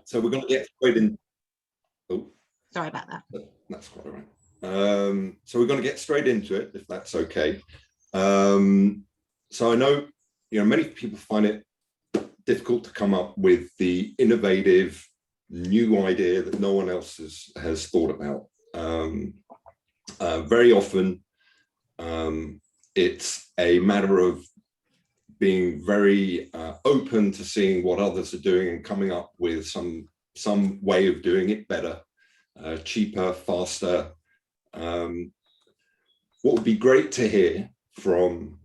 So we're going to get straight in. Oh, sorry about that. That's quite all right. So we're going to get straight into it, if that's okay. So I know, many people find it difficult to come up with the innovative new idea that no one else has thought about. Very often, it's a matter of being very open to seeing what others are doing and coming up with some way of doing it better, cheaper, faster. What would be great to hear from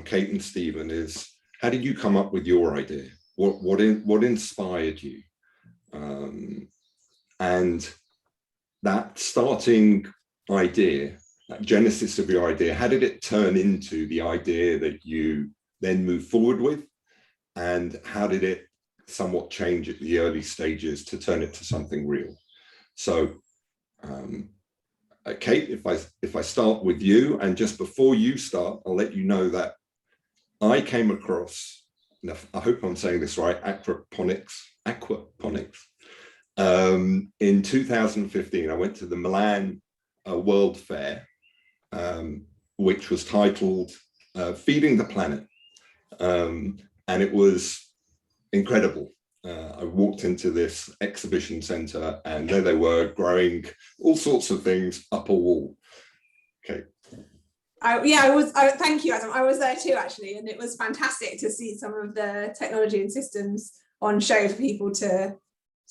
Kate and Stephen is, how did you come up with your idea? What inspired you? And that starting idea, that genesis of your idea, how did it turn into the idea that you then move forward with? And how did it somewhat change at the early stages to turn it to something real? So, Kate, if I start with you, and just before you start, I'll let you know that I came across, I hope I'm saying this right, aquaponics. In 2015, I went to the Milan World Fair, which was titled Feeding the Planet. And it was incredible. I walked into this exhibition center and there they were growing all sorts of things up a wall. Okay. Thank you, Adam. I was there too, actually, and it was fantastic to see some of the technology and systems on show for people to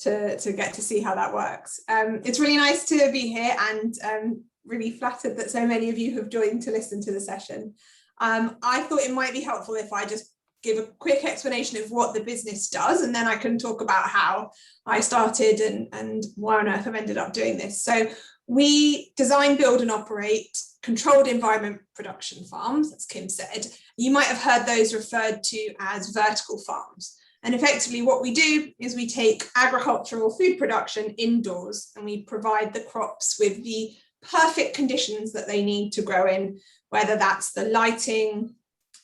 get to see how that works. It's really nice to be here, and really flattered that so many of you have joined to listen to the session. I thought it might be helpful if I just give a quick explanation of what the business does, and then I can talk about how I started and why on earth I've ended up doing this. So we design, build and operate controlled environment production farms, as Kim said. You might have heard those referred to as vertical farms. And effectively what we do is we take agricultural food production indoors and we provide the crops with the perfect conditions that they need to grow in, whether that's the lighting,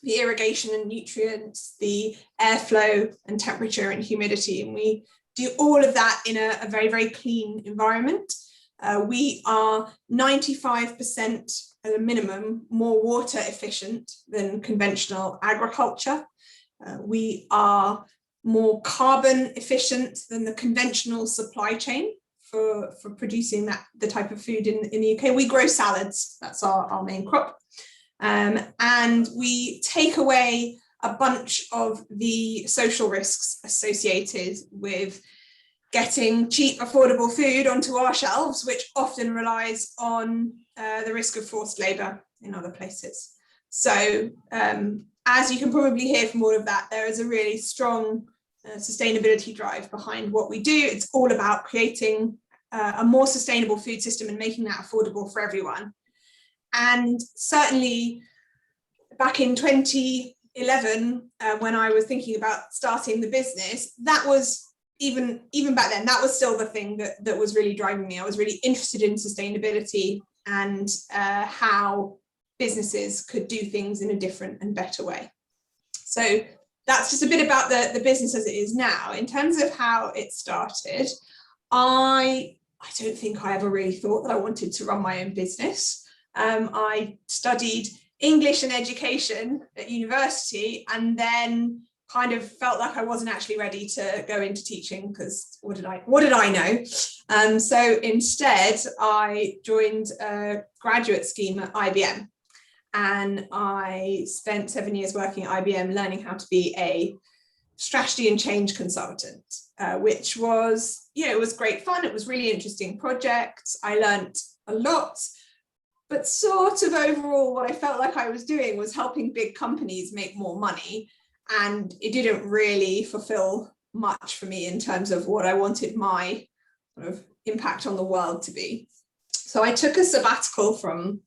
the irrigation and nutrients, the airflow and temperature and humidity. And we do all of that in a very, very clean environment. We are 95% at a minimum more water efficient than conventional agriculture. We are more carbon efficient than the conventional supply chain for producing the type of food in the UK. We grow salads, that's our main crop. And we take away a bunch of the social risks associated with getting cheap, affordable food onto our shelves, which often relies on the risk of forced labour in other places. So as you can probably hear from all of that, there is a really strong sustainability drive behind what we do. It's all about creating a more sustainable food system and making that affordable for everyone. And certainly back in 2011, when I was thinking about starting the business, that was even back then, that was still the thing that was really driving me. I was really interested in sustainability and how businesses could do things in a different and better way. So that's just a bit about the business as it is now. In terms of how it started, I don't think I ever really thought that I wanted to run my own business. I studied English and education at university and then kind of felt like I wasn't actually ready to go into teaching because what did I know? So instead I joined a graduate scheme at IBM, and I spent 7 years working at IBM learning how to be a strategy and change consultant, which was, it was great fun. It was really interesting projects. I learned a lot, but sort of overall what I felt like I was doing was helping big companies make more money. And it didn't really fulfill much for me in terms of what I wanted my sort of impact on the world to be. So I took a sabbatical from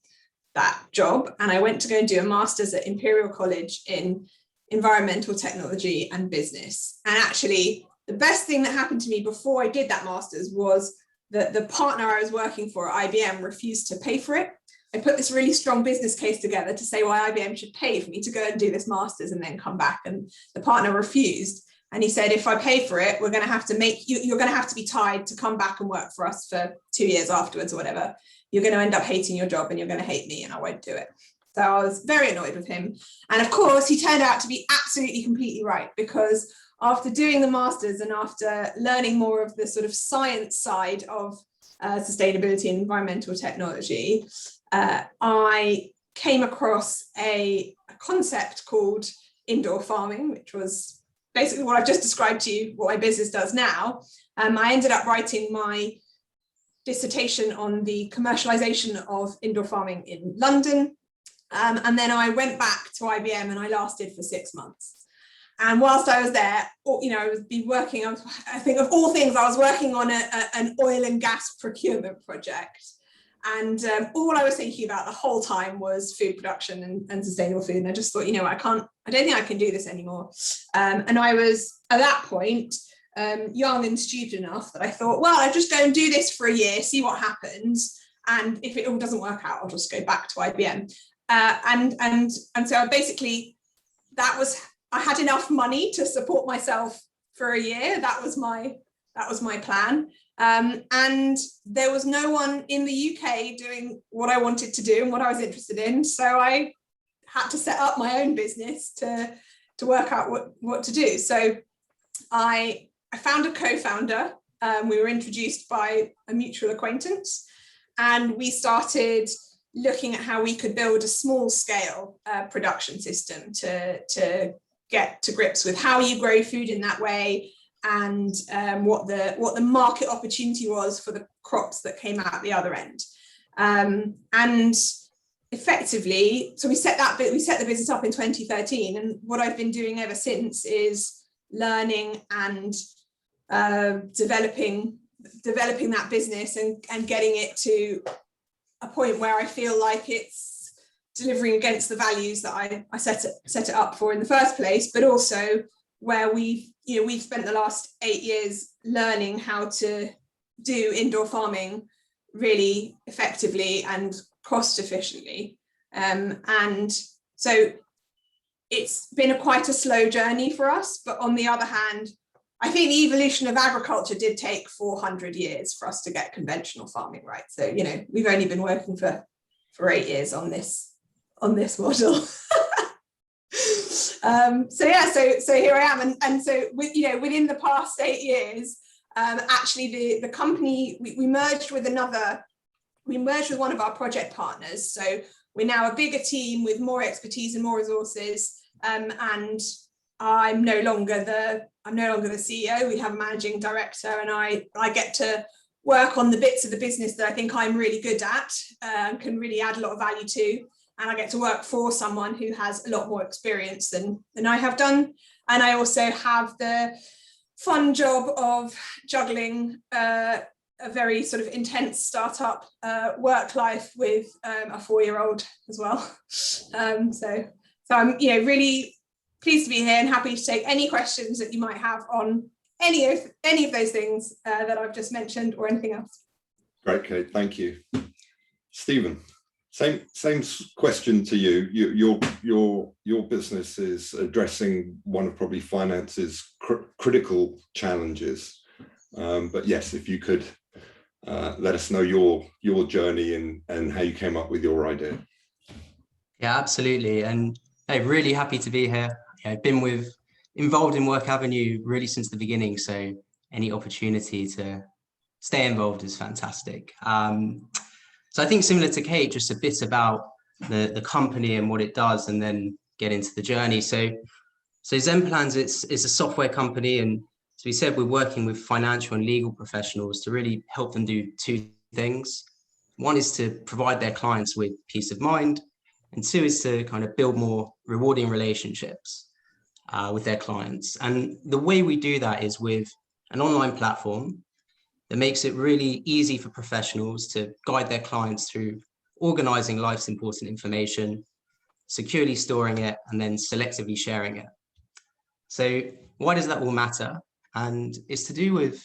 that job and I went to go and do a master's at Imperial College in environmental technology and business. And actually the best thing that happened to me before I did that master's was that the partner I was working for at IBM refused to pay for it. I put this really strong business case together to say why IBM should pay for me to go and do this master's and then come back, and the partner refused. And he said, if I pay for it, we're going to have to make you, you're going to have to be tied to come back and work for us for 2 years afterwards or whatever. You're going to end up hating your job and you're going to hate me and I won't do it. So I was very annoyed with him. And of course, he turned out to be absolutely completely right, because after doing the masters and after learning more of the sort of science side of sustainability and environmental technology, I came across a concept called indoor farming, which was basically what I've just described to you, what my business does now. I ended up writing my dissertation on the commercialization of indoor farming in London. And then I went back to IBM and I lasted for 6 months. And whilst I was there, you know, I was working, I think of all things, I was working on an oil and gas procurement project. And all I was thinking about the whole time was food production and sustainable food. And I just thought, you know, I don't think I can do this anymore. And I was at that point young and stupid enough that I thought, well, I'll just go and do this for a year, see what happens. And if it all doesn't work out, I'll just go back to IBM. And so I basically, I had enough money to support myself for a year. That was my plan. And there was no one in the UK doing what I wanted to do and what I was interested in. So I had to set up my own business to work out what to do. So I found a co-founder. We were introduced by a mutual acquaintance, and we started looking at how we could build a small scale production system to get to grips with how you grow food in that way, and what the market opportunity was for the crops that came out the other end. And effectively, so we set the business up in 2013, and what I've been doing ever since is learning and developing that business and getting it to a point where I feel like it's delivering against the values that I set it up for in the first place, but also where we've spent the last 8 years learning how to do indoor farming really effectively and cost efficiently. And so it's been quite a slow journey for us, but on the other hand, I think the evolution of agriculture did take 400 years for us to get conventional farming right. So, you know, we've only been working for 8 years on this model. So here I am, and so within the past 8 years, actually the company we merged with one of our project partners. So we're now a bigger team with more expertise and more resources, and I'm no longer the CEO. We have a managing director, and I get to work on the bits of the business that I think I'm really good at and can really add a lot of value to. And I get to work for someone who has a lot more experience than I have done. And I also have the fun job of juggling a very sort of intense startup work life with a 4-year-old as well. So I'm really pleased to be here and happy to take any questions that you might have on any of those things that I've just mentioned or anything else. Great, Kate. Thank you. Stephen. Same question to you. Your business is addressing one of probably finance's critical challenges. But yes, if you could let us know your journey and how you came up with your idea. Yeah, absolutely. And I'm really happy to be here. I've been involved in Work Avenue really since the beginning. So any opportunity to stay involved is fantastic. So I think similar to Kate, just a bit about the company and what it does, and then get into the journey. So Zenplans, it's a software company, and as we said, we're working with financial and legal professionals to really help them do 2 things. One is to provide their clients with peace of mind, and 2 is to kind of build more rewarding relationships with their clients. And the way we do that is with an online platform that makes it really easy for professionals to guide their clients through organizing life's important information, securely storing it, and then selectively sharing it. So why does that all matter? And it's to do with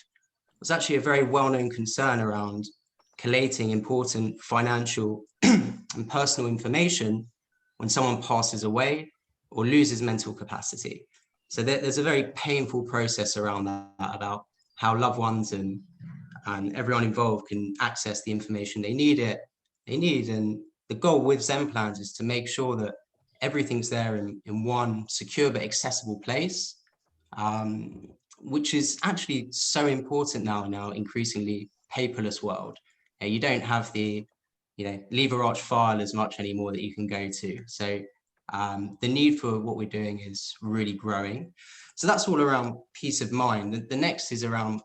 what's actually a very well-known concern around collating important financial and personal information when someone passes away or loses mental capacity. So there's a very painful process around that, about how loved ones and everyone involved can access the information they need. And the goal with Zenplans is to make sure that everything's there in one secure but accessible place, which is actually so important now in our increasingly paperless world. You don't have the lever arch file as much anymore that you can go to. So the need for what we're doing is really growing. So that's all around peace of mind. The next is around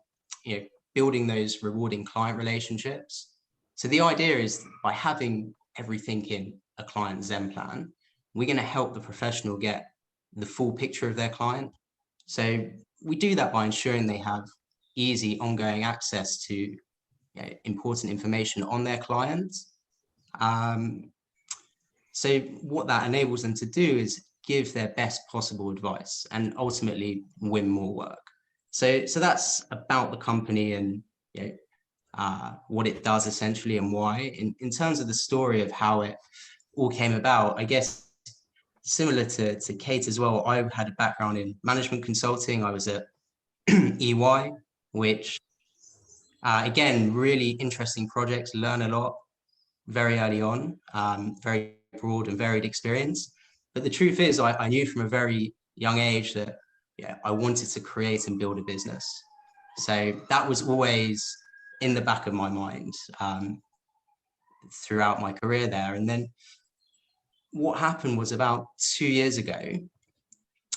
building those rewarding client relationships. So the idea is, by having everything in a client Zenplan, we're going to help the professional get the full picture of their client. So we do that by ensuring they have easy ongoing access to important information on their clients. So what that enables them to do is give their best possible advice and ultimately win more work. So that's about the company and what it does essentially and why. In terms of the story of how it all came about, I guess similar to Kate as well, I had a background in management consulting. I was at EY, which again, really interesting projects, learn a lot very early on, very broad and varied experience. But the truth is, I knew from a very young age that I wanted to create and build a business. So that was always in the back of my mind throughout my career there. And then what happened was, about 2 years ago,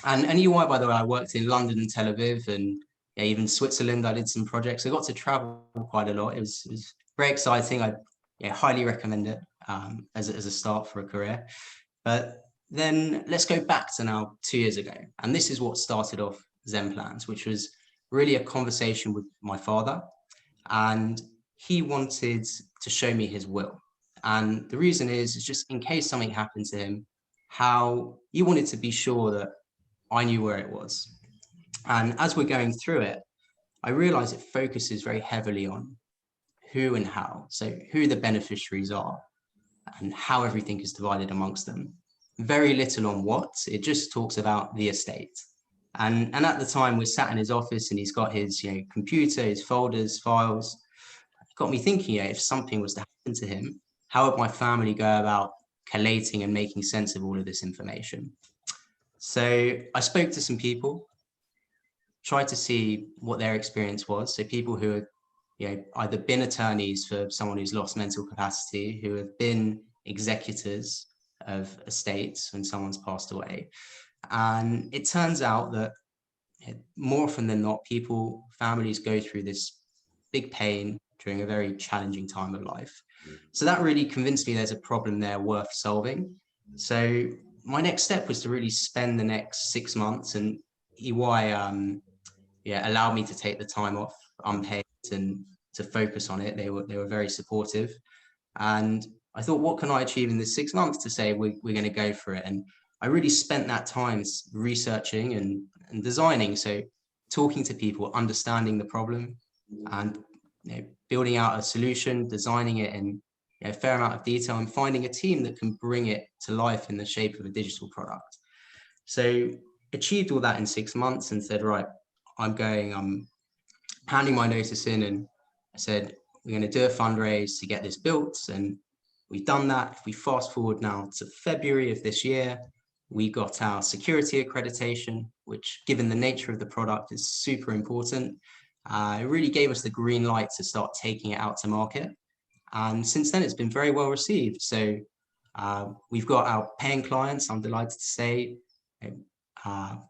and EY, by the way, I worked in London and Tel Aviv, and even Switzerland. I did some projects. I got to travel quite a lot. It was very exciting. I highly recommend it as a start for a career. But then let's go back to now 2 years ago. And this is what started off Zenplans, which was really a conversation with my father. And he wanted to show me his will. And the reason is just in case something happened to him, how he wanted to be sure that I knew where it was. And as we're going through it, I realized it focuses very heavily on who and how. So who the beneficiaries are and how everything is divided amongst them. Very little on what. It just talks about the estate. And at the time, we're sat in his office and he's got his computer, his folders, files. It got me thinking, if something was to happen to him, how would my family go about collating and making sense of all of this information? So I spoke to some people, tried to see what their experience was. So people who have either been attorneys for someone who's lost mental capacity, who have been executors of estates when someone's passed away. And it turns out that more often than not, families go through this big pain during a very challenging time of life. So that really convinced me there's a problem there worth solving. So my next step was to really spend the next 6 months, and EY allowed me to take the time off unpaid and to focus on it. They were very supportive. And I thought, what can I achieve in this 6 months to say we're going to go for it? And I really spent that time researching and designing. So talking to people, understanding the problem, and building out a solution, designing it in a fair amount of detail, and finding a team that can bring it to life in the shape of a digital product. So achieved all that in 6 months and said, right, I'm handing my notice in, and I said, we're going to do a fundraise to get this built. And we've done that. If we fast forward now to February of this year, we got our security accreditation, which, given the nature of the product, is super important. It really gave us the green light to start taking it out to market. And since then, it's been very well received. So we've got our paying clients, I'm delighted to say,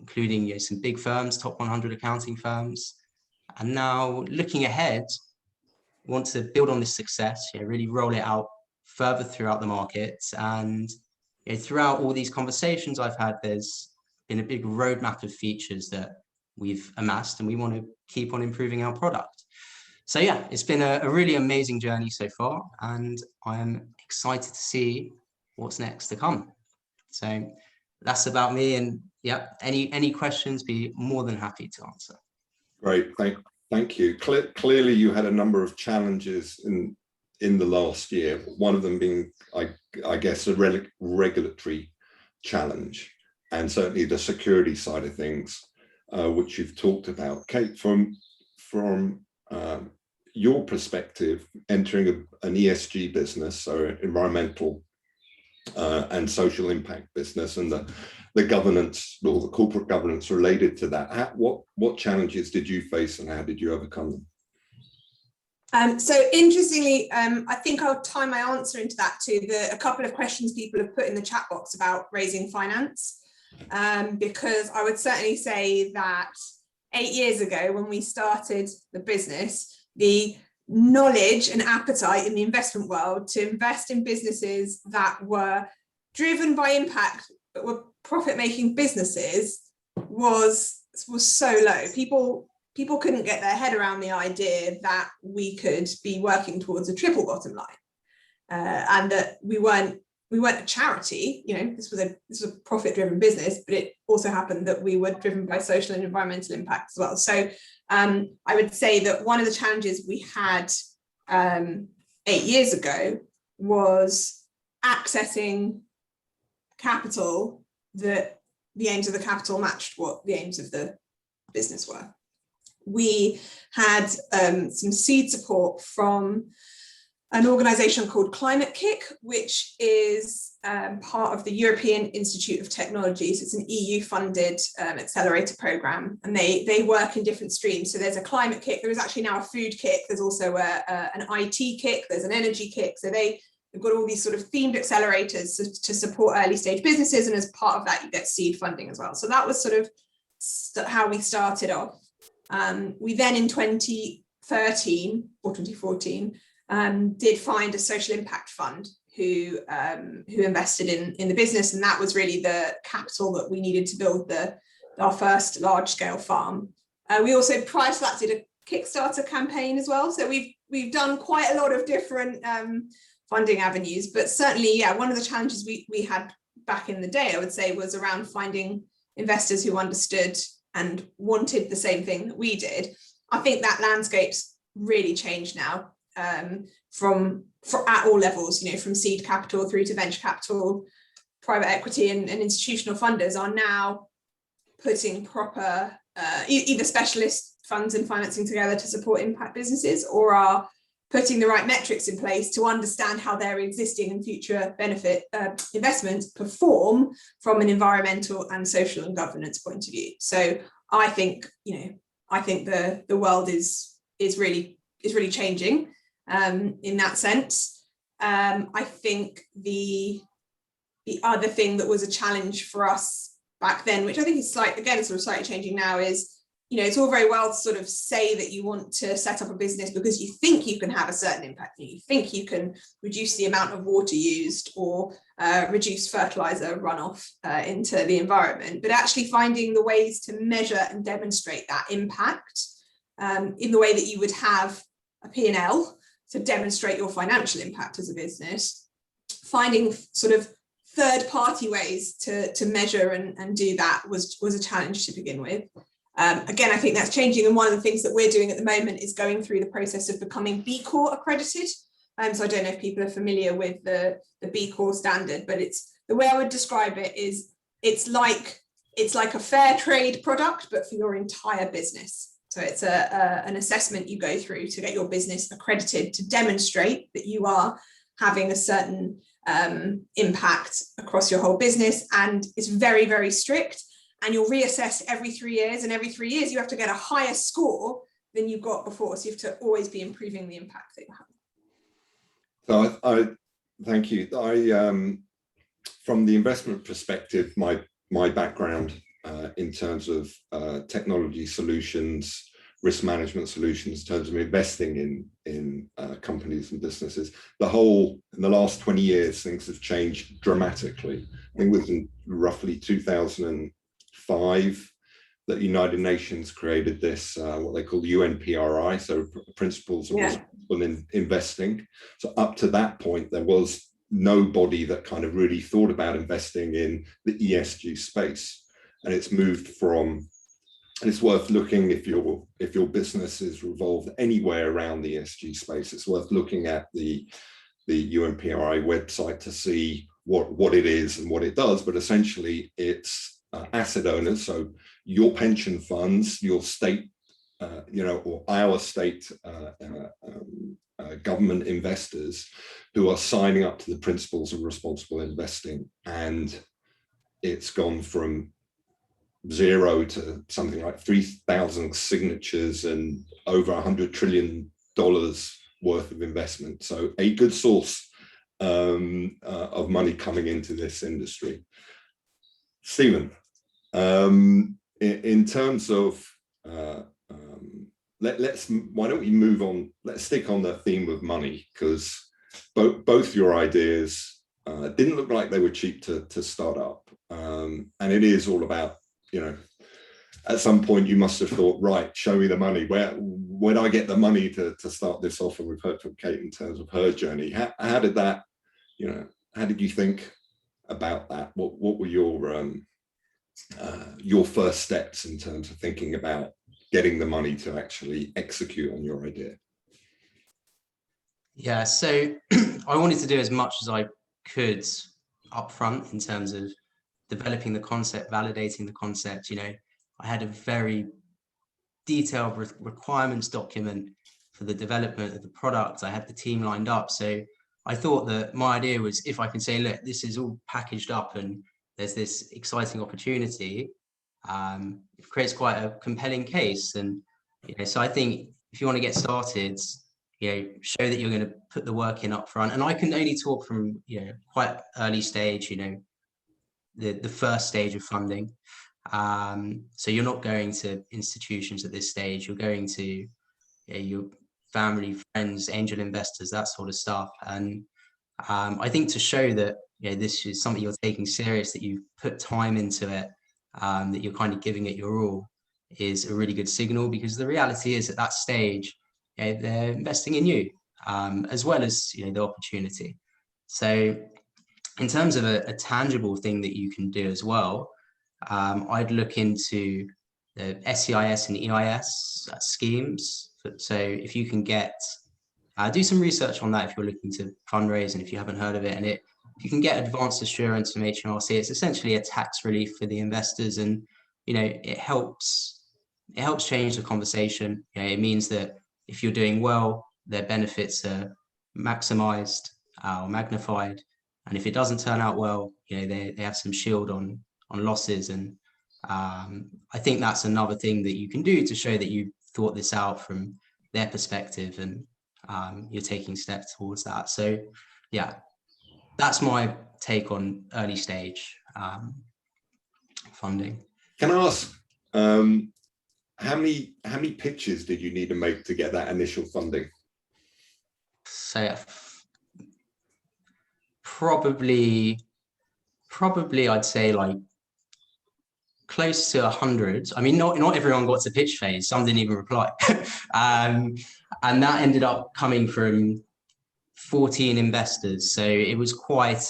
including some big firms, top 100 accounting firms. And now looking ahead, want to build on this success, really roll it out further throughout the market. And throughout all these conversations I've had, there's been a big roadmap of features that we've amassed, and we want to keep on improving our product. So it's been a really amazing journey so far, and I am excited to see what's next to come. So that's about me, and any questions, be more than happy to answer. Great, thank you. Clearly you had a number of challenges in the last year, one of them being, I guess, a regulatory challenge. and certainly the security side of things, which you've talked about. Kate, from your perspective, entering an ESG business, so environmental and social impact business, and the governance or the corporate governance related to that, what challenges did you face and how did you overcome them? So interestingly, I think I'll tie my answer into that to a couple of questions people have put in the chat box about raising finance, because I would certainly say that 8 years ago, when we started the business, the knowledge and appetite in the investment world to invest in businesses that were driven by impact but were profit-making businesses was so low. People couldn't get their head around the idea that we could be working towards a triple bottom line, and that we weren't a charity. You know, this was a profit-driven business, but it also happened that we were driven by social and environmental impact as well. So I would say that one of the challenges we had 8 years ago was accessing capital that the aims of the capital matched what the aims of the business were. We had some seed support from an organisation called Climate Kick, which is part of the European Institute of Technology. So it's an EU-funded accelerator programme, and they work in different streams. So there's a climate kick, there is actually now a food kick, there's also an IT kick, there's an energy kick. So they've got all these sort of themed accelerators to support early stage businesses, and as part of that you get seed funding as well. So that was sort of how we started off. We then in 2013 or 2014 did find a social impact fund who invested in the business, and that was really the capital that we needed to build our first large scale farm. We also, prior to that, did a Kickstarter campaign as well. So we've done quite a lot of different funding avenues, but certainly, yeah, one of the challenges we had back in the day, I would say, was around finding investors who understood and wanted the same thing that we did. I think that landscape's really changed now, at all levels, you know, from seed capital through to venture capital. Private equity and institutional funders are now putting proper either specialist funds and financing together to support impact businesses, or are putting the right metrics in place to understand how their existing and future benefit investments perform from an environmental and social and governance point of view. So I think, you know, the world is really changing in that sense. I think the other thing that was a challenge for us back then, which I think is slightly changing now, is, you know, it's all very well to sort of say that you want to set up a business because you think you can have a certain impact, you think you can reduce the amount of water used or reduce fertilizer runoff into the environment, but actually finding the ways to measure and demonstrate that impact in the way that you would have a P&L to demonstrate your financial impact as a business, finding sort of third-party ways to measure and do that was a challenge to begin with. Again, I think that's changing, and one of the things that we're doing at the moment is going through the process of becoming B Corp accredited. So I don't know if people are familiar with the B Corp standard, but it's, the way I would describe it is it's like a fair trade product, but for your entire business. So it's an assessment you go through to get your business accredited to demonstrate that you are having a certain impact across your whole business, and it's very, very strict. And you'll reassess every 3 years, and every 3 years you have to get a higher score than you got before. So you have to always be improving the impact that you have. So I thank you. From the investment perspective, my background in terms of technology solutions, risk management solutions, in terms of investing in companies and businesses, in the last 20 years, things have changed dramatically. I think within roughly 2005, that United Nations created this, what they call UNPRI, so Principles of Responsible Investing. So up to that point, there was nobody that kind of really thought about investing in the ESG space. And it's moved from, and it's worth looking, if your business is revolved anywhere around the ESG space, it's worth looking at the UNPRI website to see what it is and what it does. But essentially, it's asset owners, so your pension funds, your state, or our state government investors who are signing up to the principles of responsible investing. And it's gone from 0 to something like 3,000 signatures and over $100 trillion worth of investment. So a good source of money coming into this industry. Stephen, in terms of why don't we move on? Let's stick on the theme of money, because both your ideas didn't look like they were cheap to start up, and it is all about, at some point you must have thought, right, show me the money. Where do I get the money to start this off? And we've heard from Kate in terms of her journey. How did that, how did you think about that? What were your first steps in terms of thinking about getting the money to actually execute on your idea? Yeah, so I wanted to do as much as I could upfront in terms of developing the concept, validating the concept. I had a very detailed requirements document for the development of the product. I had the team lined up. So I thought that my idea was, if I can say, look, this is all packaged up and there's this exciting opportunity, it creates quite a compelling case. And so I think if you want to get started, show that you're going to put the work in up front. And I can only talk from quite early stage, the first stage of funding. So you're not going to institutions at this stage. You're going to your family, friends, angel investors, that sort of stuff. And I think to show that this is something you're taking serious, that you've put time into it, that you're kind of giving it your all, is a really good signal. Because the reality is, at that stage, they're investing in you, as well as the opportunity. So in terms of a tangible thing that you can do as well, I'd look into the SEIS and EIS schemes. So if you can do some research on that if you're looking to fundraise and if you haven't heard of it. And if you can get advanced assurance from HMRC, it's essentially a tax relief for the investors, and it helps change the conversation. It means that if you're doing well, their benefits are maximized or magnified, and if it doesn't turn out well, they have some shield on losses. And I think that's another thing that you can do to show that you thought this out from their perspective, and you're taking steps towards that. So yeah, that's my take on early stage funding. Can I ask, how many pitches did you need to make to get that initial funding? So probably I'd say like close to 100. I mean, not everyone got to pitch phase. Some didn't even reply. And that ended up coming from 14 investors. So it was quite,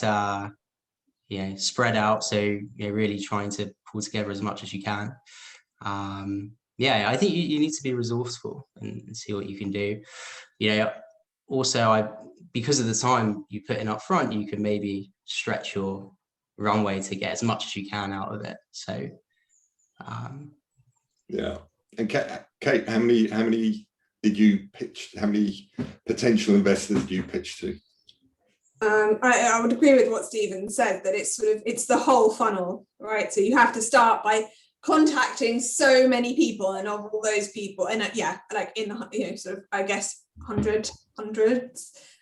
spread out. So really trying to pull together as much as you can. I think you need to be resourceful and see what you can do. Also, because of the time you put in up front, you can maybe stretch your runway to get as much as you can out of it. So yeah. And Kate, how many did you pitch? How many potential investors did you pitch to? I would agree with what Stephen said, that it's the whole funnel, right? So you have to start by contacting so many people, and of all those people, and I guess hundreds,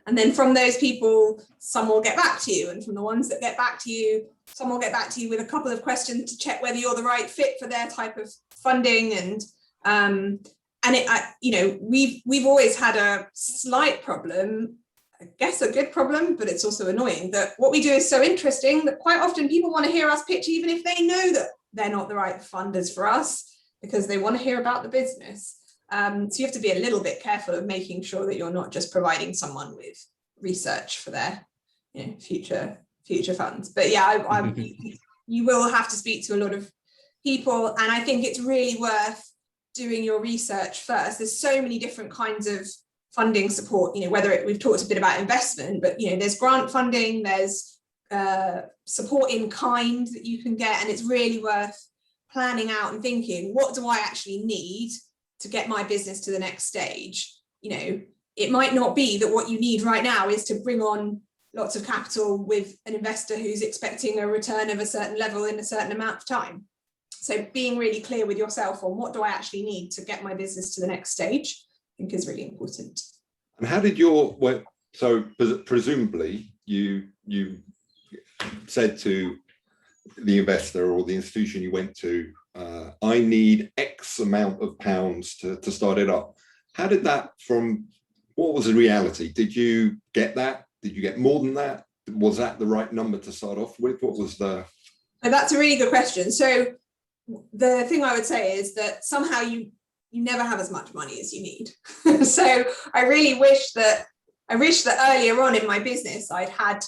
and then from those people, some will get back to you, and from the ones that get back to you, some will get back to you with a couple of questions to check whether you're the right fit for their type of funding. And we've always had a slight problem, I guess a good problem, but it's also annoying, that what we do is so interesting that quite often people want to hear us pitch, even if they know that they're not the right funders for us, because they want to hear about the business. So you have to be a little bit careful of making sure that you're not just providing someone with research for their future funds. But yeah, you will have to speak to a lot of people, and I think it's really worth doing your research first. There's so many different kinds of funding support, we've talked a bit about investment, but there's grant funding, there's support in kind that you can get, and it's really worth planning out and thinking, what do I actually need to get my business to the next stage? You know, it might not be that what you need right now is to bring on lots of capital with an investor who's expecting a return of a certain level in a certain amount of time. So being really clear with yourself on what do I actually need to get my business to the next stage, I think is really important. And how did so presumably you said to the investor or the institution you went to, I need X amount of pounds to start it up. How did that what was the reality? Did you get that? Did you get more than that? Was that the right number to start off with? What was the... That's a really good question. So the thing I would say is that somehow you never have as much money as you need. So I really wish that earlier on in my business, I'd had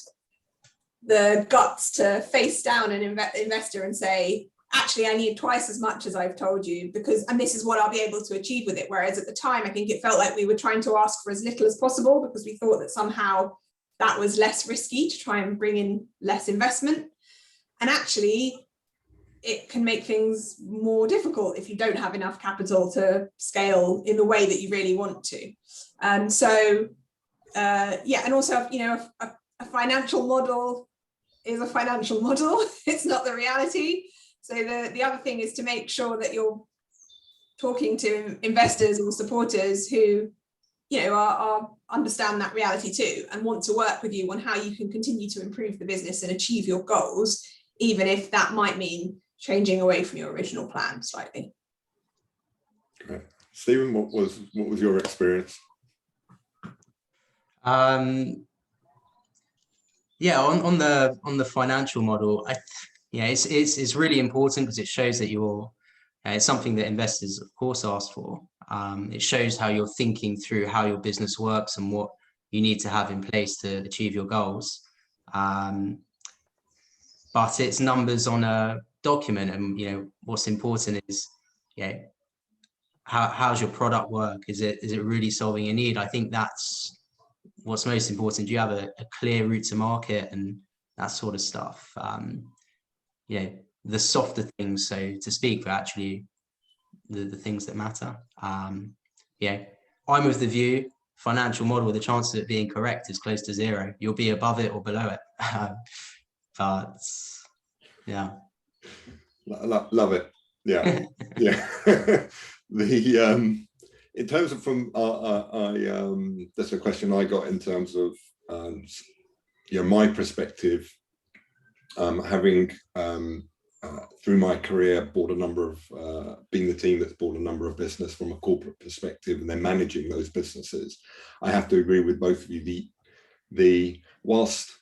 the guts to face down an investor and say, actually, I need twice as much as I've told you, and this is what I'll be able to achieve with it. Whereas at the time, I think it felt like we were trying to ask for as little as possible because we thought that somehow that was less risky to try and bring in less investment. And actually, it can make things more difficult if you don't have enough capital to scale in the way that you really want to. And also, you know, a financial model is a financial model. It's not the reality. So the other thing is to make sure that you're talking to investors or supporters who, you know, understand that reality too and want to work with you on how you can continue to improve the business and achieve your goals, even if that might mean changing away from your original plan slightly. Great. Stephen, what was your experience? Yeah, on the financial model, it's really important because it shows that it's something that investors of course ask for. It shows how you're thinking through how your business works and what you need to have in place to achieve your goals. But it's numbers on a document, and you know what's important is, how's your product work? Is it really solving a need? I think that's what's most important. Do you have a clear route to market and that sort of stuff? The softer things, so to speak, but actually the things that matter. I'm of the view, financial model, the chance of it being correct is close to zero. You'll be above it or below it. But yeah. Love it. Yeah. Yeah. In terms of that's a question I got in terms of my perspective, having through my career bought a number of being the team that's bought a number of business from a corporate perspective and then managing those businesses. I have to agree with both of you. The whilst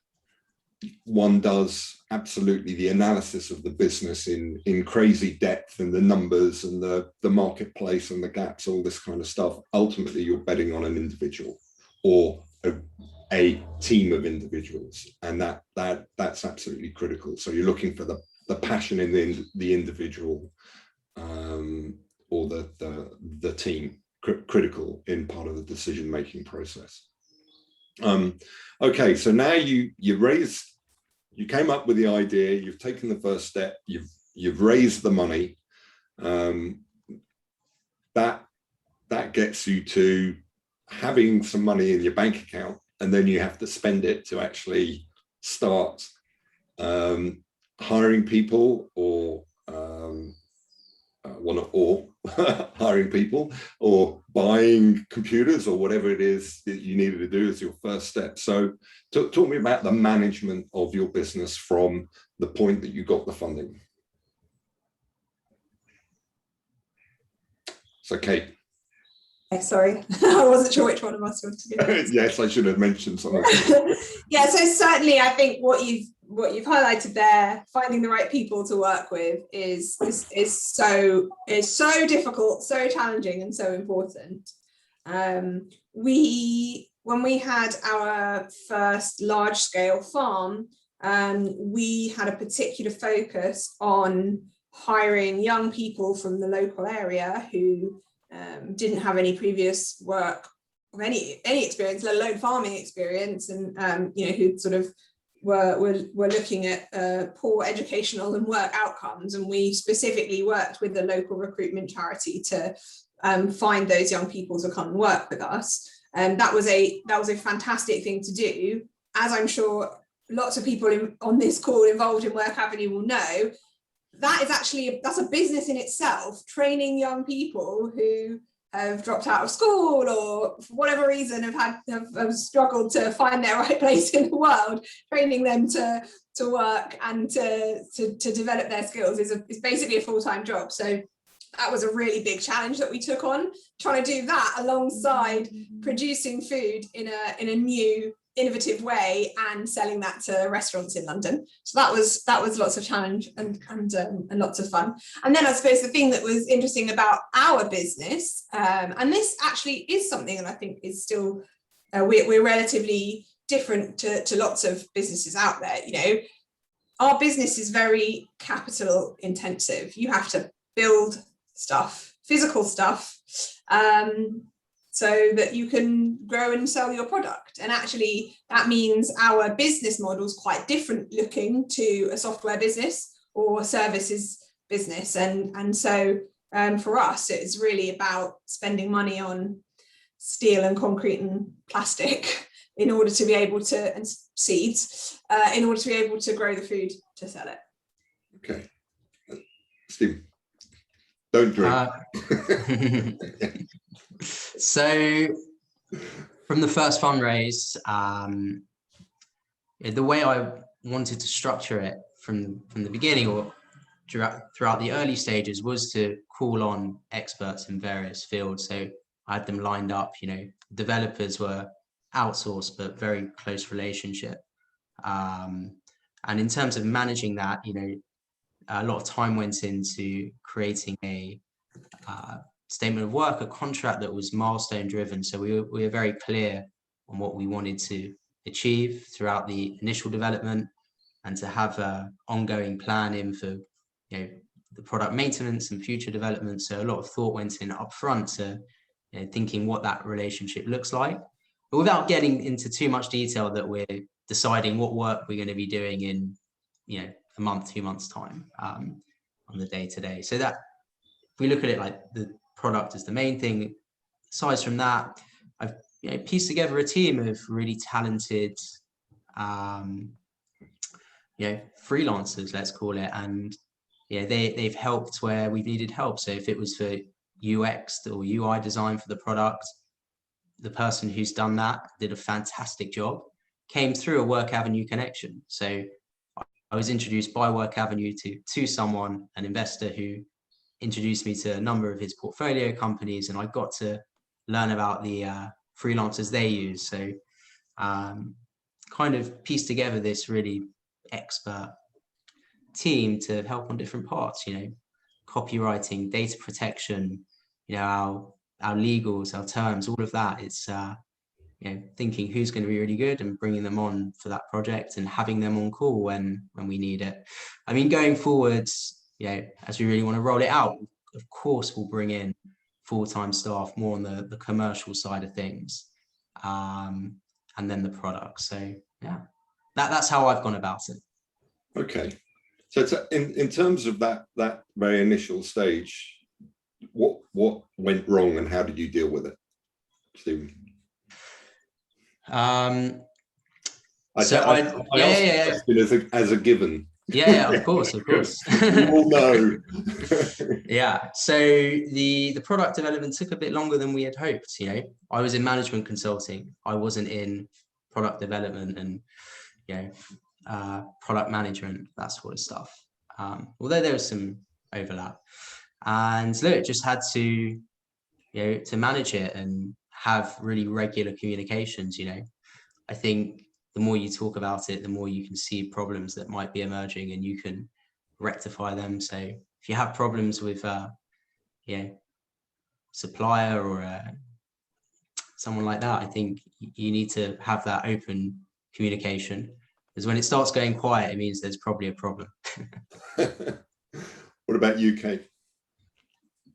one does absolutely the analysis of the business in crazy depth and the numbers and the marketplace and the gaps, all this kind of stuff, ultimately you're betting on an individual or a team of individuals, and that's absolutely critical. So you're looking for the passion in the individual or the team, critical in part of the decision-making process. Okay, so now you came up with the idea, you've taken the first step, you've raised the money. That gets you to having some money in your bank account, and then you have to spend it to actually start hiring people or hiring people or buying computers or whatever it is that you needed to do as your first step. So talk me about the management of your business from the point that you got the funding. So Kate. Sorry, I wasn't sure which one of us wanted to do. Yes, I should have mentioned something. Yeah, so certainly I think what you've highlighted there, finding the right people to work with is so difficult, so challenging, and so important. When we had our first large-scale farm, we had a particular focus on hiring young people from the local area who didn't have any previous work or any experience, let alone farming experience, and who'd sort of were looking at poor educational and work outcomes, and we specifically worked with the local recruitment charity to find those young people to come and work with us. And that was a fantastic thing to do. As I'm sure lots of people on this call involved in Work Avenue will know, that's a business in itself, training young people who have dropped out of school or for whatever reason have struggled to find their right place in the world. Training them to work and to develop their skills is basically a full-time job. So that was a really big challenge that we took on, trying to do that alongside producing food in a new, innovative way and selling that to restaurants in London. So that was lots of challenge and lots of fun. And then I suppose the thing that was interesting about our business, and this actually is something that I think is still we're relatively different to lots of businesses out there. You know, our business is very capital intensive. You have to build stuff, physical stuff, so that you can grow and sell your product. And actually that means our business model is quite different looking to a software business or a services business. And so for us, it's really about spending money on steel and concrete and plastic in order to be able to, and seeds, in order to be able to grow the food to sell it. Okay. Stephen, don't drink. So from the first fundraise, the way I wanted to structure it from the beginning or throughout the early stages was to call on experts in various fields. So I had them lined up, you know, developers were outsourced, but very close relationship. And in terms of managing that, you know, a lot of time went into creating a statement of work, a contract that was milestone driven. So we were very clear on what we wanted to achieve throughout the initial development, and to have an ongoing plan in for, you know, the product maintenance and future development. So a lot of thought went in upfront to, you know, thinking what that relationship looks like, but without getting into too much detail that we're deciding what work we're going to be doing in, you know, a month, 2 months time on the day-to-day. So that if we look at it like the product is the main thing, aside from that, I've, you know, pieced together a team of really talented, you know, freelancers, let's call it, and yeah, they've helped where we've needed help. So if it was for UX or UI design for the product, the person who's done that did a fantastic job, came through a Work Avenue connection. So I was introduced by Work Avenue to someone, an investor, who introduced me to a number of his portfolio companies, and I got to learn about the freelancers they use. So kind of pieced together this really expert team to help on different parts, you know, copywriting, data protection, you know, our legals, our terms, all of that. It's you know, thinking who's going to be really good and bringing them on for that project and having them on call when we need it. I mean, going forwards, you know, as we really want to roll it out, of course we'll bring in full-time staff more on the commercial side of things, and then the product. So yeah, that's how I've gone about it. Okay, so it's in terms of that very initial stage, what went wrong and how did you deal with it, Stephen? So I asked it as a given. Yeah, of course. You all know. Yeah, so the product development took a bit longer than we had hoped. You know, I was in management consulting, I wasn't in product development and, you know, product management, that sort of stuff. Although there was some overlap, and look, just had to, you know, to manage it and have really regular communications. You know, I think the more you talk about it, the more you can see problems that might be emerging and you can rectify them. So if you have problems with you know, supplier or someone like that, I think you need to have that open communication, because when it starts going quiet, it means there's probably a problem. What about you, Kate?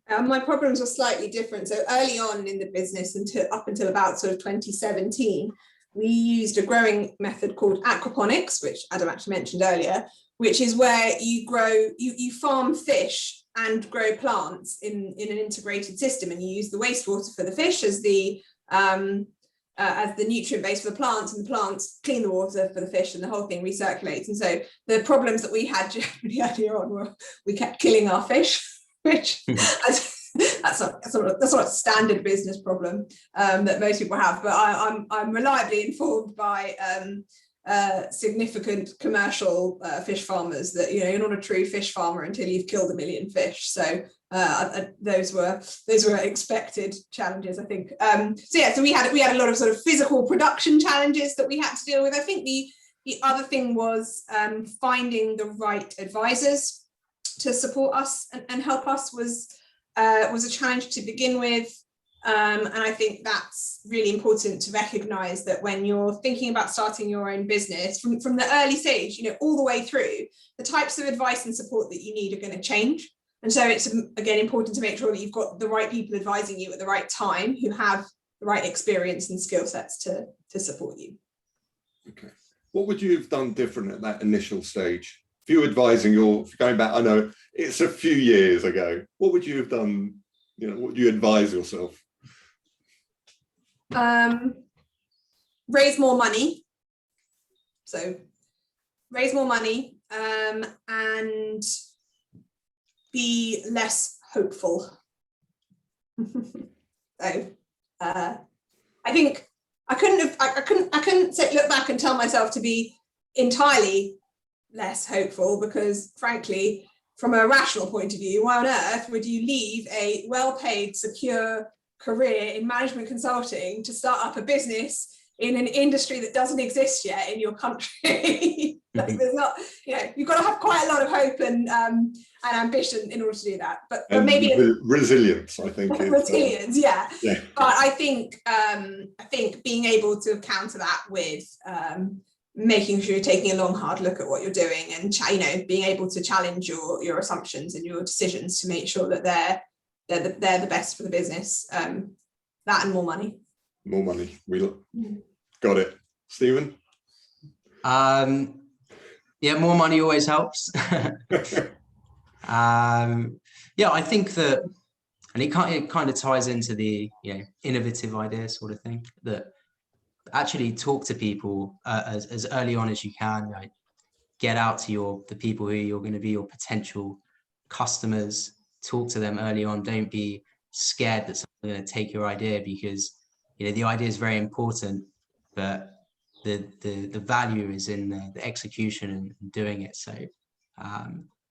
My problems were slightly different. So early on in the business, up until about sort of 2017, we used a growing method called aquaponics, which Adam actually mentioned earlier, which is where you farm fish and grow plants in an integrated system, and you use the wastewater for the fish as the nutrient base for the plants, and the plants clean the water for the fish, and the whole thing recirculates. And so the problems that we had generally earlier on were we kept killing our fish, which that's not a standard business problem that most people have. But I'm reliably informed by significant commercial fish farmers that, you know, you're not a true fish farmer until you've killed 1 million fish. So those were expected challenges, I think. So we had a lot of sort of physical production challenges that we had to deal with. I think the other thing was finding the right advisors to support us and help us was a challenge to begin with. And I think that's really important to recognize that when you're thinking about starting your own business from the early stage, you know, all the way through, the types of advice and support that you need are going to change. And so it's, again, important to make sure that you've got the right people advising you at the right time who have the right experience and skill sets to support you. Okay. What would you have done different at that initial stage? If you were advising going back, I know it's a few years ago, what would you have done? You know, what would you advise yourself? Raise more money. So raise more money and be less hopeful. So I think I couldn't look back and tell myself to be entirely less hopeful, because frankly, from a rational point of view, why on earth would you leave a well-paid, secure career in management consulting to start up a business in an industry that doesn't exist yet in your country? Like, there's not, you know, you've got to have quite a lot of hope and ambition in order to do that. But maybe resilience, I think. Resilience, yeah. But I think being able to counter that with making sure you're taking a long, hard look at what you're doing, and being able to challenge your assumptions and your decisions to make sure that they're the best for the business. That and more money. More money. We got it. Stephen? Yeah, more money always helps. Yeah, I think that, and it kind of ties into the innovative idea sort of thing, that actually talk to people as early on as you can. Like, get out to the people who you're going to be your potential customers. Talk to them early on. Don't be scared that someone's going to take your idea, because the idea is very important, but the value is in the execution and doing it. So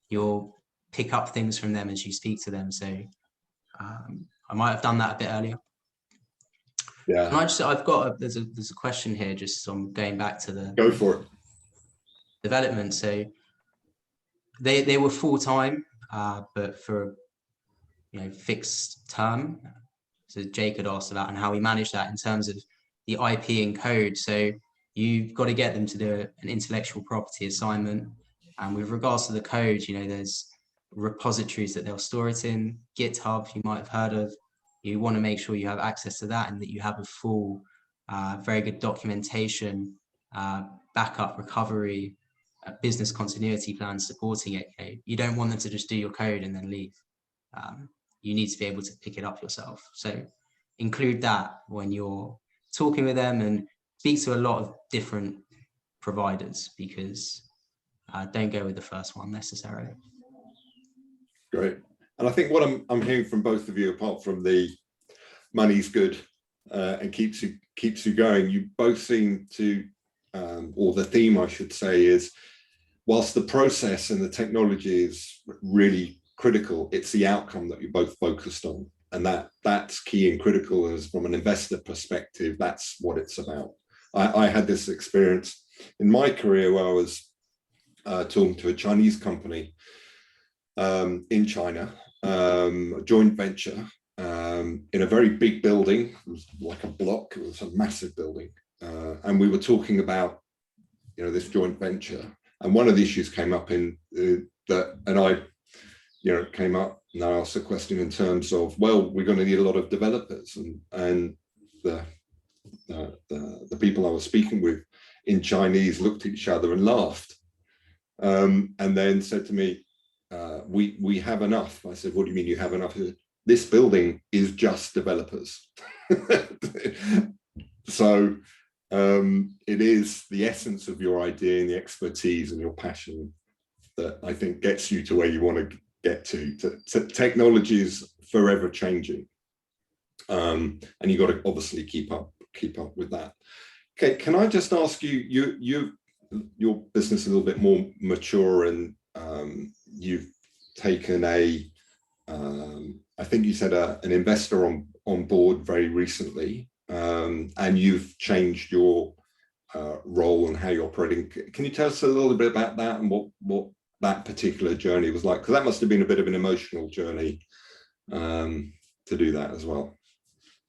you'll pick up things from them as you speak to them. So I might have done that a bit earlier. Yeah. And there's a question here, just on going back to the go for it development. So they were full-time, but for fixed term. So Jake had asked about and how we manage that in terms of the IP and code. So you've got to get them to do an intellectual property assignment. And with regards to the code, there's repositories that they'll store it in. GitHub, you might have heard of. You want to make sure you have access to that, and that you have a full, very good documentation, backup, recovery, business continuity plan supporting it. You don't want them to just do your code and then leave. You need to be able to pick it up yourself. So include that when you're talking with them, and speak to a lot of different providers, because don't go with the first one necessarily. Great. And I think what I'm hearing from both of you, apart from the money's good and keeps you going, you both seem to, or the theme I should say is, whilst the process and the technology is really critical, it's the outcome that you're both focused on, and that's key and critical. As from an investor perspective, that's what it's about. I had this experience in my career where I was talking to a Chinese company in China, a joint venture in a very big building. It was like a block. It was a massive building, and we were talking about this joint venture. And one of the issues came up in that, and I came up, and I asked a question in terms of, well, we're going to need a lot of developers, and the the people I was speaking with in Chinese looked at each other and laughed, and then said to me, we have enough. I said, what do you mean you have enough? He said, this building is just developers. So it is the essence of your idea and the expertise and your passion that I think gets you to where you want to get to. Technology is forever changing, and you've got to obviously keep up with that. Okay, can I just ask you, your business is a little bit more mature, and you've taken I think you said an investor on board very recently, and you've changed your role and how you're operating. Can you tell us a little bit about that and what that particular journey was like? Because that must have been a bit of an emotional journey to do that as well.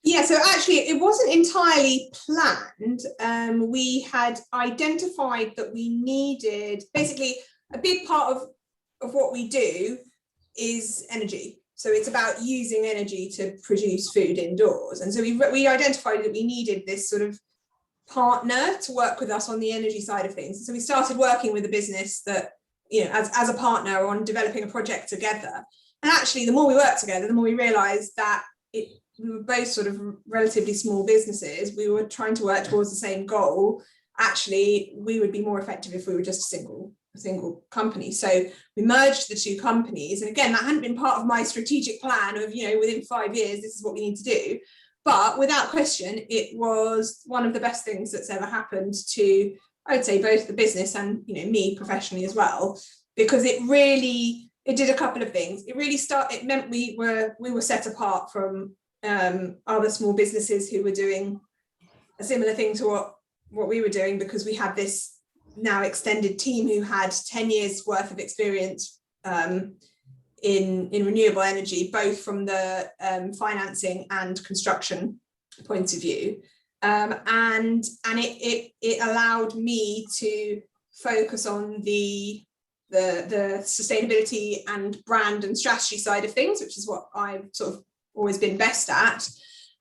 Yeah, so actually it wasn't entirely planned. We had identified that we needed, basically a big part of what we do is energy. So it's about using energy to produce food indoors. And so we identified that we needed this sort of partner to work with us on the energy side of things. So we started working with a business that, you know, as a partner on developing a project together. And actually, the more we worked together, the more we realized that we were both sort of relatively small businesses. We were trying to work towards the same goal. Actually, we would be more effective if we were just a single company. So we merged the two companies. And again, that hadn't been part of my strategic plan of, you know, within 5 years, this is what we need to do. But without question, it was one of the best things that's ever happened to, I would say, both the business and, you know, me professionally as well, because it did a couple of things. It meant we were set apart from other small businesses who were doing a similar thing to what we were doing, because we had this now extended team who had 10 years worth of experience in renewable energy, both from the financing and construction point of view. And it allowed me to focus on the sustainability and brand and strategy side of things, which is what I've sort of always been best at,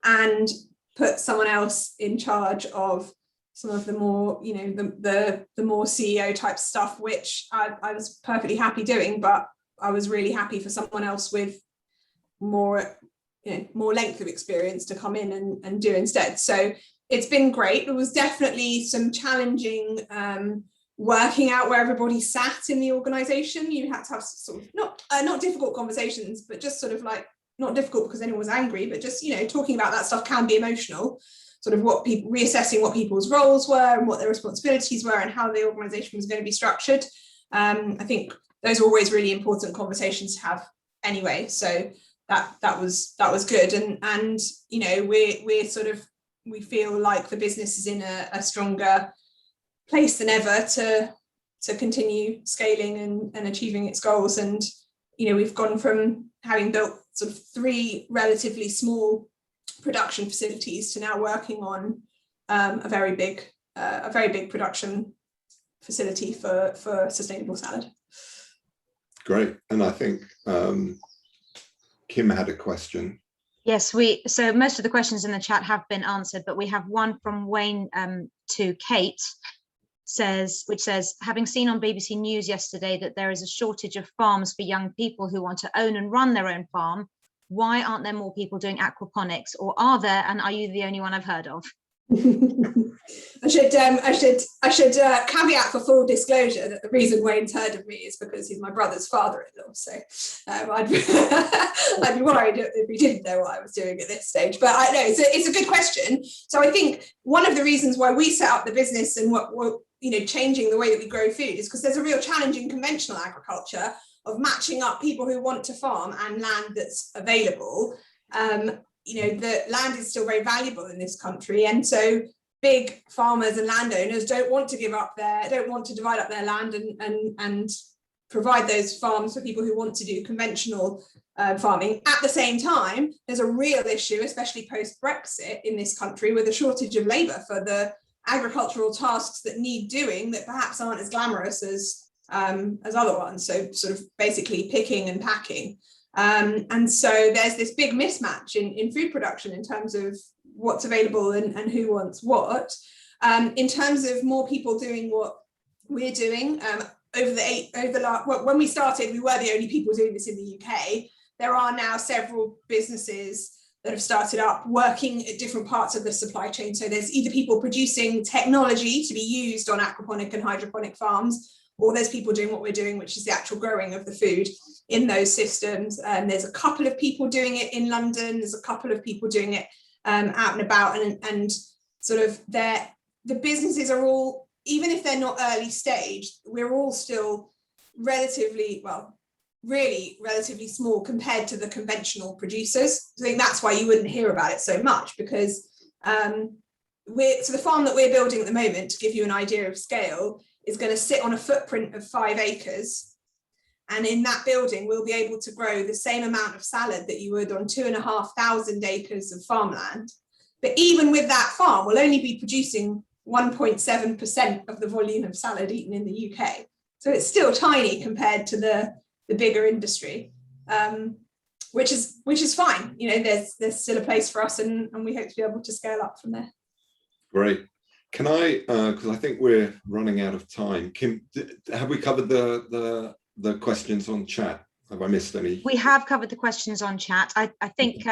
and put someone else in charge of some of the more, you know, the more CEO type stuff, which I was perfectly happy doing, but I was really happy for someone else with more length of experience to come in and do instead. So it's been great. There was definitely some challenging working out where everybody sat in the organization. You had to have sort of not difficult conversations, but just sort of like, not difficult because anyone was angry, but just, you know, talking about that stuff can be emotional. Sort of reassessing what people's roles were and what their responsibilities were and how the organization was going to be structured. I think those are always really important conversations to have anyway. So that was good. And you know, we feel like the business is in a stronger place than ever to continue scaling and achieving its goals. And you know, we've gone from having built sort of 3 relatively small production facilities to now working on a very big production facility for sustainable salad. Great. And I think Kim had a question. Yes, so most of the questions in the chat have been answered, but we have one from Wayne to Kate, which says, having seen on BBC News yesterday that there is a shortage of farms for young people who want to own and run their own farm, why aren't there more people doing aquaponics, or are there, and are you the only one I've heard of? I should caveat for full disclosure that the reason Wayne's heard of me is because he's my brother's father-in-law. So I'd be worried if he didn't know what I was doing at this stage. But I know it's a good question. So I think one of the reasons why we set up the business and what changing the way that we grow food is because there's a real challenge in conventional agriculture of matching up people who want to farm and land that's available. The land is still very valuable in this country, and so big farmers and landowners don't want to divide up their land and provide those farms for people who want to do conventional farming. At the same time, there's a real issue, especially post-Brexit in this country, with a shortage of labour for the agricultural tasks that need doing that perhaps aren't as glamorous as other ones. So sort of basically picking and packing. And so there's this big mismatch in food production in terms of what's available and who wants what. In terms of more people doing what we're doing, when we started, we were the only people doing this in the UK. There are now several businesses that have started up working at different parts of the supply chain. So there's either people producing technology to be used on aquaponic and hydroponic farms, or there's people doing what we're doing, which is the actual growing of the food in those systems. There's a couple of people doing it in London. There's a couple of people doing it out and about, and sort of the businesses are all, even if they're not early stage, we're all still relatively, well, really relatively small compared to the conventional producers. I think that's why you wouldn't hear about it so much, because so the farm that we're building at the moment, to give you an idea of scale, is going to sit on a footprint of 5 acres. And in that building, we'll be able to grow the same amount of salad that you would on 2,500 acres of farmland. But even with that farm, we'll only be producing 1.7% of the volume of salad eaten in the UK. So it's still tiny compared to the bigger industry, which is fine. You know, there's still a place for us, and we hope to be able to scale up from there. Great. Can I, because I think we're running out of time, Kim, have we covered the questions on chat? Have I missed any? We have covered the questions on chat. I think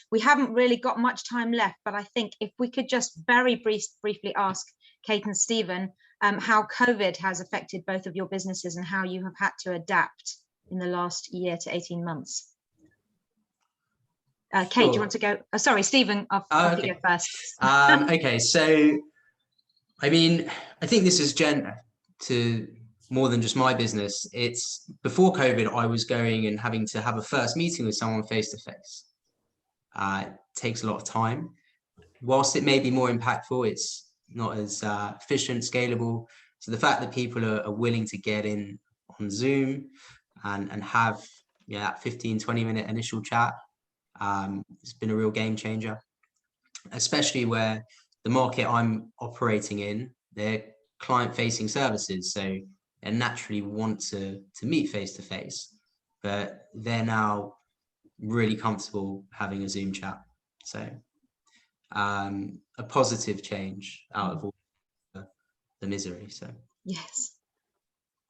we haven't really got much time left, but I think if we could just very briefly ask Kate and Stephen how COVID has affected both of your businesses and how you have had to adapt in the last year to 18 months. Kate, Sure. do you want to go? Oh, sorry, Stephen, off Okay. you go first. Okay, so I mean, I think this is to more than just my business. It's before COVID, I was going and having to have a first meeting with someone face to face. It takes a lot of time. Whilst it may be more impactful, it's not as efficient, scalable. So the fact that people are willing to get in on Zoom and have that 15-20 minute initial chat, it's been a real game changer, especially where the market I'm operating in, they're client-facing services, so they naturally want to meet face-to-face, but they're now really comfortable having a Zoom chat. So a positive change out of all the misery. So Yes.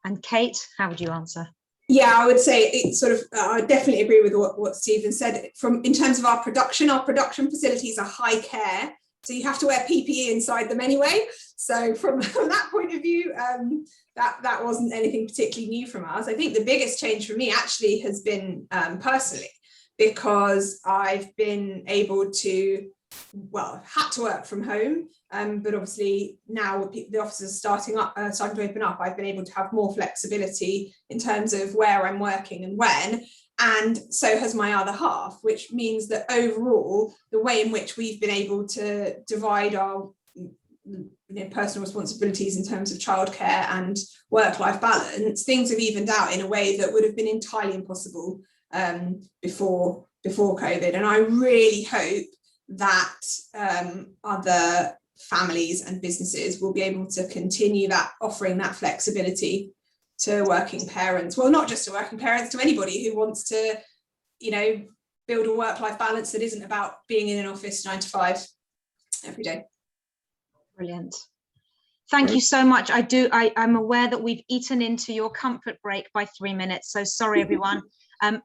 And Kate, how would you answer? Yeah, I would say it's sort of, I definitely agree with what Stephen said. In terms of our production facilities are high care. So you have to wear PPE inside them anyway. So from that point of view, that wasn't anything particularly new from us. I think the biggest change for me actually has been personally, because I've been able to, had to work from home. But obviously now the offices are starting to open up, I've been able to have more flexibility in terms of where I'm working and when. And so has my other half, which means that overall, the way in which we've been able to divide our personal responsibilities in terms of childcare and work-life balance, things have evened out in a way that would have been entirely impossible before COVID. And I really hope that other families and businesses will be able to continue that, offering that flexibility to working parents. Well, not just to working parents, to anybody who wants to, build a work-life balance that isn't about being in an office 9 to 5 every day. Brilliant. Thank you so much. I'm aware that we've eaten into your comfort break by 3 minutes. So sorry, everyone.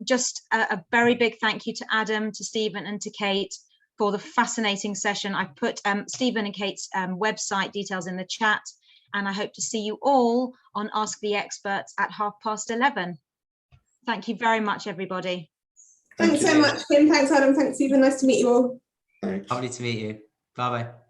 Just a very big thank you to Adam, to Stephen, and to Kate for the fascinating session. I put Stephen and Kate's website details in the chat, and I hope to see you all on Ask the Experts at 11:30. Thank you very much, everybody. Thanks so much, Kim. Thanks, Adam. Thanks, Stephen. Nice to meet you all. Thanks. lovely to meet you. Bye-bye.